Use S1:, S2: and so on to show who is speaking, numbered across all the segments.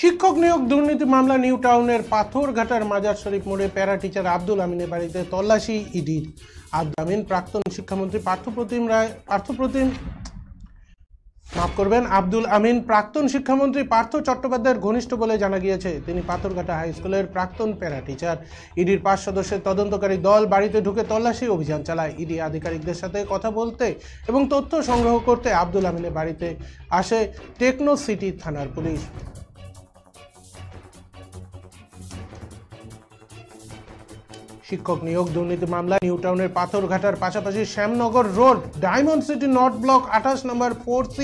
S1: শিক্ষক নিয়োগ দুর্নীতি মামলা নিউ টাউনের পাথরঘাটার মাজার শরীফ মোড়ে প্যারা টিচার আব্দুল আমিনের বাড়িতে তল্লাশি ইডির। আব্দুল আমিন প্রাক্তন শিক্ষামন্ত্রী আব্দুল আমিন প্রাক্তন শিক্ষামন্ত্রী পার্থ চট্টোপাধ্যায়ের ঘনিষ্ঠ বলে জানা গিয়েছে। তিনি পাথরঘাটা হাই স্কুলের প্রাক্তন প্যারা টিচার। ইডির 5 সদস্যের তদন্তকারী দল বাড়িতে ঢুকে তল্লাশি অভিযান চালায়। ইডি আধিকারিকদের সাথে কথা বলতে এবং তথ্য সংগ্রহ করতে আব্দুল আমিনের বাড়িতে আসে টেকনো সিটি থানার পুলিশ। শিক্ষক নিয়োগ দুর্নীতি মামলায় নিউ টাউনের পাথরঘাটার পাশাপাশি Shyamnagar Road Diamond City north block 28 নম্বর 4C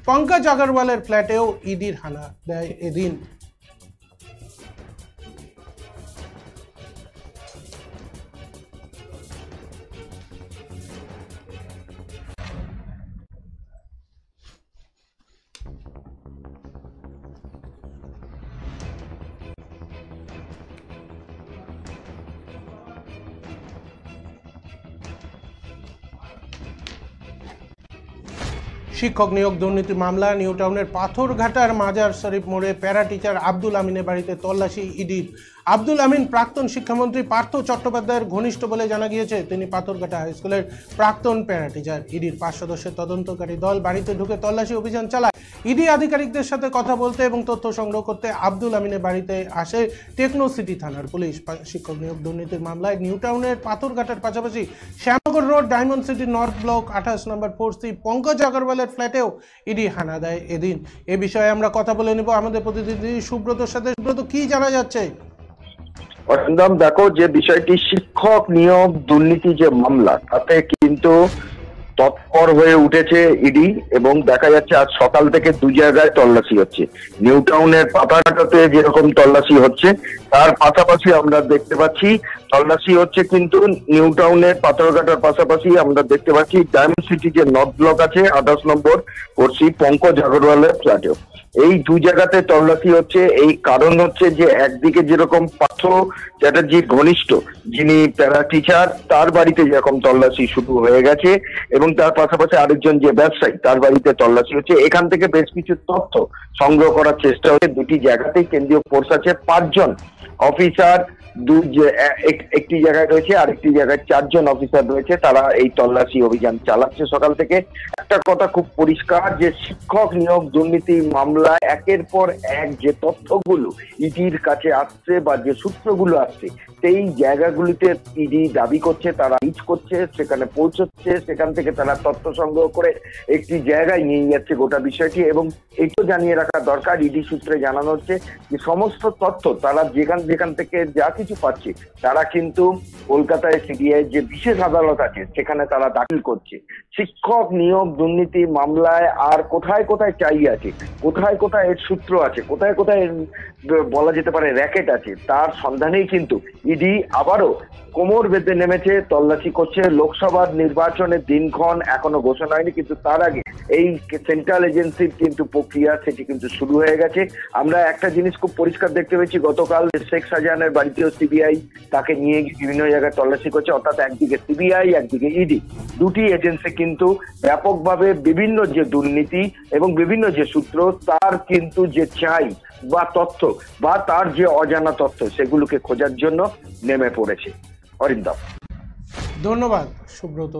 S1: পঙ্কজ আগরওয়ালের ফ্ল্যাটেও ইডির হানা দেয় এদিন। শিক্ষক নিয়োগ দুর্নীতি মামলা নিউ টাউনের পাথরঘাটার মাজার শরীফ মোড়ে প্যারা টিচার আব্দুল আমিনের বাড়িতে তল্লাশি ইডির। আব্দুল আমিন প্রাক্তন শিক্ষামন্ত্রী পার্থ চট্টোপাধ্যায়ের ঘনিষ্ঠ বলে জানা গিয়েছে। তিনি পাথরঘাটা হাই স্কুলের প্রাক্তন প্যারা টিচার। ইডির 5 সদস্যের তদন্তকারী দল বাড়িতে ঢুকে তল্লাশি অভিযান চালায়। ইডি আধিকারিকদের সাথে কথা বলতে এবং তথ্য সংগ্রহ করতে আব্দুল আমিনের বাড়িতে আসে টেকনো সিটি থানার পুলিশ। শিক্ষক নিয়োগ দুর্নীতির মামলায় নিউ টাউনের পাথরঘাটার পাশাপাশি Shyamnagar Road Diamond City north block 28 নম্বর 4C পঙ্কজ আগরওয়ালের ফ্ল্যাটেও ইডি হানা দেয় এদিন। এ বিষয়ে আমরা কথা বলে নিব আমাদের প্রতিনিধি সুব্রতর সাথে। সুব্রত, কি জানা যাচ্ছে?
S2: অরিন্দম, দেখো, যে বিষয়টি শিক্ষক নিয়োগ দুর্নীতি যে মামলা, তাতে কিন্তু তৎপর হয়ে উঠেছে ইডি এবং দেখা যাচ্ছে আজ সকাল থেকে 2 জায়গায় তল্লাশি হচ্ছে। নিউ টাউনের পাথরঘাটাতে যেরকম তল্লাশি হচ্ছে, তার পাশাপাশি আমরা দেখতে পাচ্ছি তল্লাশি হচ্ছে কিন্তু নিউ টাউনের পাথরঘাটার পাশাপাশি আমরা দেখতে পাচ্ছি ডায়মন্ড সিটি যে নর্থ ব্লক আছে 28 নম্বর 4C পঙ্কজ আগরওয়ালের ফ্ল্যাটেও। এই 2 জায়গাতে তল্লাশি হচ্ছে। এই কারণ হচ্ছে যে একদিকে যেরকম পার্থ চ্যাটার্জির ঘনিষ্ঠ যিনি প্যারা টিচার, তার বাড়িতে যেরকম তল্লাশি শুরু হয়ে গেছে এবং তার পাশাপাশি আরেকজন যে ব্যবসায়ী, তার বাড়িতে তল্লাশি হচ্ছে। এখান থেকে বেশ কিছু তথ্য সংগ্রহ করার চেষ্টা হচ্ছে। 2টি জায়গাতেই কেন্দ্রীয় ফোর্স আছে, 5 জন অফিসার একটি জায়গায় রয়েছে, আরেকটি জায়গায় 4 জন অফিসার রয়েছে। তারা এই তল্লাশি অভিযান চালাচ্ছে সকাল থেকে। একটা কথা খুব পরিষ্কার যে শিক্ষক নিয়োগ দুর্নীতি মামলায় একের পর এক যে তথ্যগুলো ইডির কাছে আসছে বা যে সূত্রগুলো আসছে, সেই জায়গাগুলিতে ইডি দাবি করছে তারা রিচ করছে, সেখানে পৌঁছচ্ছে, সেখান থেকে তারা তথ্য সংগ্রহ করে একটি জায়গায় নিয়ে যাচ্ছে গোটা বিষয়টি। এবং এইটা জানিয়ে রাখা দরকার, ইডি সূত্রে জানানো হচ্ছে যে সমস্ত তথ্য তারা যেখান থেকে যা কিছু পাচ্ছে, তারা কিন্তু কলকাতায় সিবিআই যে বিশেষ আদালত আছে সেখানে তারা দাখিল করছে। শিক্ষক নিয়োগ দুর্নীতি মামলায় আর কোথায় কোথায় চাই আছে, কোথায় কোথায় এর সূত্র আছে, কোথায় কোথায় বলা যেতে পারে র্যাকেট আছে, তার সন্ধানেই কিন্তু ইডি আবারও কোমর বেঁধে নেমেছে, তল্লাশি করছে। লোকসভার নির্বাচনের দিনক্ষণ এখনো ঘোষণা হয়নি, কিন্তু তার আগে এই সেন্ট্রাল এজেন্সির কিন্তু প্রক্রিয়া সেটি কিন্তু শুরু হয়ে গেছে। আমরা একটা জিনিস খুব পরিষ্কার দেখতে পেয়েছি, গতকাল শেখ শাহজাহানের বাড়িতেও সিবিআই তাকে নিয়ে গিয়ে বিভিন্ন জায়গায় তল্লাশি করছে। অর্থাৎ একদিকে সিবিআই, একদিকে ইডি, 2টি এজেন্সি কিন্তু ব্যাপকভাবে বিভিন্ন যে দুর্নীতি এবং বিভিন্ন যে সূত্র, তার কিন্তু যে চাই বা তথ্য বা তার যে অজানা তথ্য, সেগুলোকে খোঁজার জন্য নেমে পড়েছে। অরিন্দম,
S1: ধন্যবাদ সুব্রত।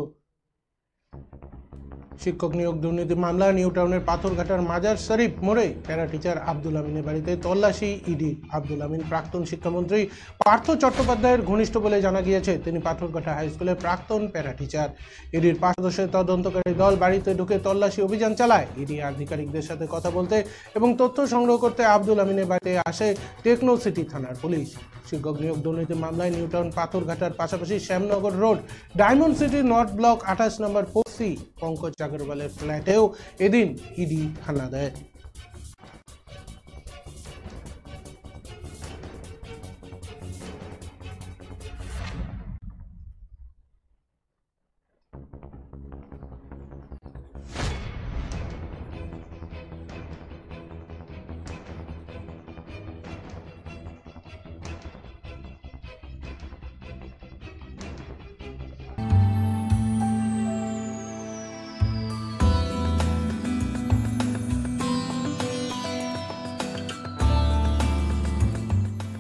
S1: শিক্ষক নিয়োগ দুর্নীতি মামলা নিউ টাউনের পাথরঘাটার মাজার শরীফ মোড়ে প্যারা টিচার আব্দুল আমিনের বাড়িতে তল্লাশি ইডি। আব্দুল আমিন প্রাক্তন শিক্ষামন্ত্রী পার্থ চট্টোপাধ্যায়ের ঘনিষ্ঠ বলে জানা গিয়েছে। তিনি পাথরঘাটা হাই স্কুলের প্রাক্তন প্যারা টিচার। ইডির 5 সদস্যের তদন্তকারী দল বাড়িতে ঢুকে তল্লাশি অভিযান চালায়। ইডি আধিকারিকদের সাথে কথা বলতে এবং তথ্য সংগ্রহ করতে আব্দুল আমিনের বাড়িতে আসে টেকনো সিটি থানার পুলিশ। শিক্ষক নিয়োগ দুর্নীতি মামলায় নিউ টাউন পাথরঘাটার পাশাপাশি Shyamnagar Road Diamond City north block 28 নম্বর 4C পঙ্কজ আগরওয়ালের ফ্ল্যাটেও এদিন ইডি হানা দেয়।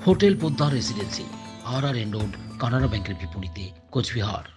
S3: Hotel Poddar Residency, RRN Road, Canara ব্যাংকের বিপরীতে, কোচবিহার।